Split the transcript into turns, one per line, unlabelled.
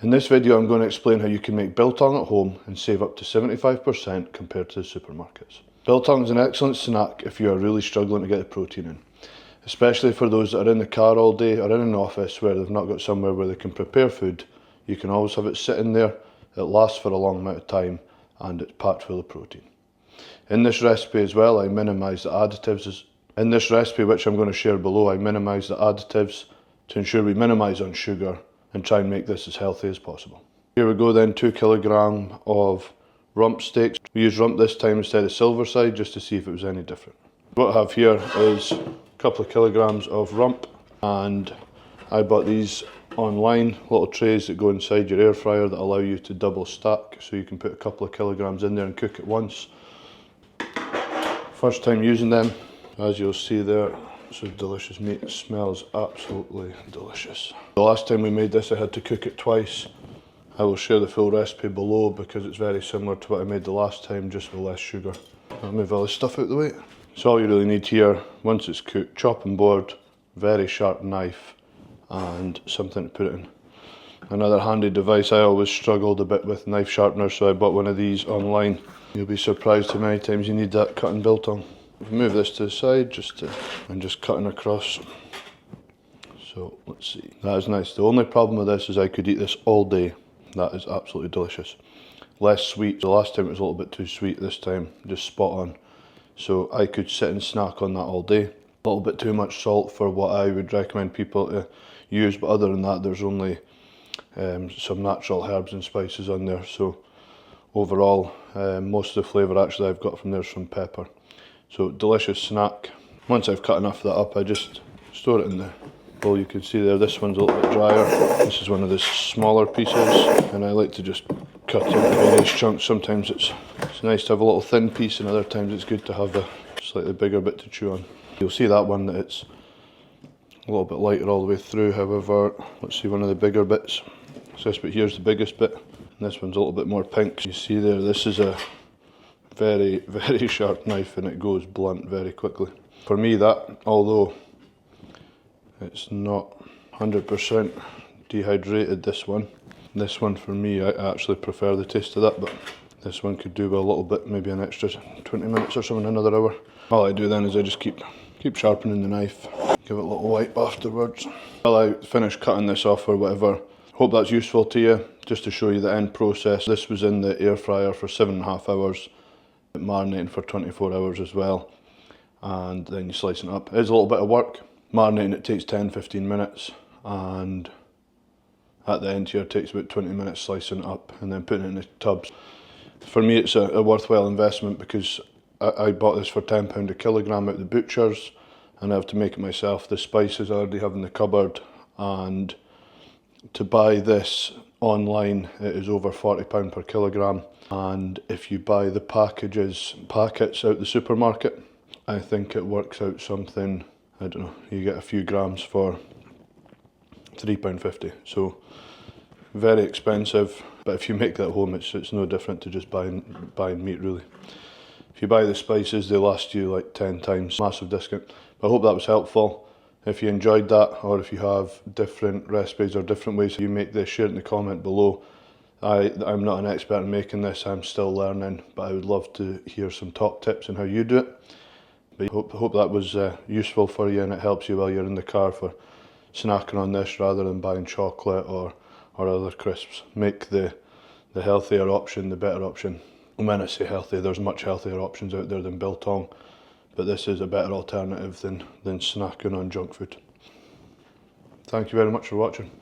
In this video I'm going to explain how you can make biltong at home and save up to 75% compared to the supermarkets. Biltong is an excellent snack if you are really struggling to get the protein in, especially for those that are in the car all day or in an office where they've not got somewhere where they can prepare food. You can always have it sitting there, it lasts for a long amount of time and it's packed full of protein. In this recipe as well I minimise the additives. In this recipe which I'm going to share below I minimise the additives to ensure we minimise on sugar and try and make this as healthy as possible. Here we go then, 2 kilograms of rump steaks. We used rump this time instead of silver side just to see if it was any different. What I have here is a couple of kilograms of rump, and I bought these online, little trays that go inside your air fryer that allow you to double stack, so you can put a couple of kilograms in there and cook it once. First time using them, as you'll see there, this is delicious meat. It smells absolutely delicious. The last time we made this I had to cook it twice. I will share the full recipe below because it's very similar to what I made the last time, just with less sugar. I'll move all this stuff out of the way. So all you really need here, once it's cooked, chopping board, very sharp knife and something to put it in. Another handy device, I always struggled a bit with knife sharpeners, so I bought one of these online. You'll be surprised how many times you need that cutting biltong. Move this to the side and just cutting across. So let's see, that is nice. The only problem with this is I could eat this all day. That is absolutely delicious. Less sweet. The last time it was a little bit too sweet, this time just spot on. So I could sit and snack on that all day. A little bit too much salt for what I would recommend people to use, but other than that there's only some natural herbs and spices on there. So overall most of the flavour actually I've got from there is from pepper. So delicious snack. Once I've cut enough of that up I just store it in the bowl. You can see there this one's a little bit drier. This is one of the smaller pieces and I like to just cut into various chunks. Sometimes it's nice to have a little thin piece and other times it's good to have a slightly bigger bit to chew on. You'll see that one that it's a little bit lighter all the way through. However, let's see one of the bigger bits. So this bit here's the biggest bit and this one's a little bit more pink. You see there, this is a very, very sharp knife and it goes blunt very quickly. For me that, although it's not 100% dehydrated, this one for me, I actually prefer the taste of that, but this one could do with a little bit, maybe an extra 20 minutes or something, another hour. All I do then is I just keep sharpening the knife, give it a little wipe afterwards. While I finish cutting this off or whatever, hope that's useful to you, just to show you the end process. This was in the air fryer for 7.5 hours. Marinating for 24 hours as well, and then you slice it up. It is a little bit of work. Marinating it takes 10-15 minutes and at the end here it takes about 20 minutes slicing it up and then putting it in the tubs. For me it's a worthwhile investment because I bought this for £10 a kilogram at the butchers and I have to make it myself. The spices I already have in the cupboard, and to buy this online it is over £40 per kilogram. And if you buy the packets out the supermarket, I think it works out something, I don't know, you get a few grams for £3.50. So very expensive, but if you make that at home it's no different to just buying meat really. If you buy the spices they last you like 10 times, massive discount. But I hope that was helpful. If you enjoyed that, or if you have different recipes or different ways you make this, share it in the comment below. I'm not an expert in making this, I'm still learning, but I would love to hear some top tips on how you do it. But I hope that was useful for you and it helps you while you're in the car for snacking on this rather than buying chocolate or other crisps. Make the healthier option the better option. And when I say healthy, there's much healthier options out there than biltong, but this is a better alternative than snacking on junk food. Thank you very much for watching.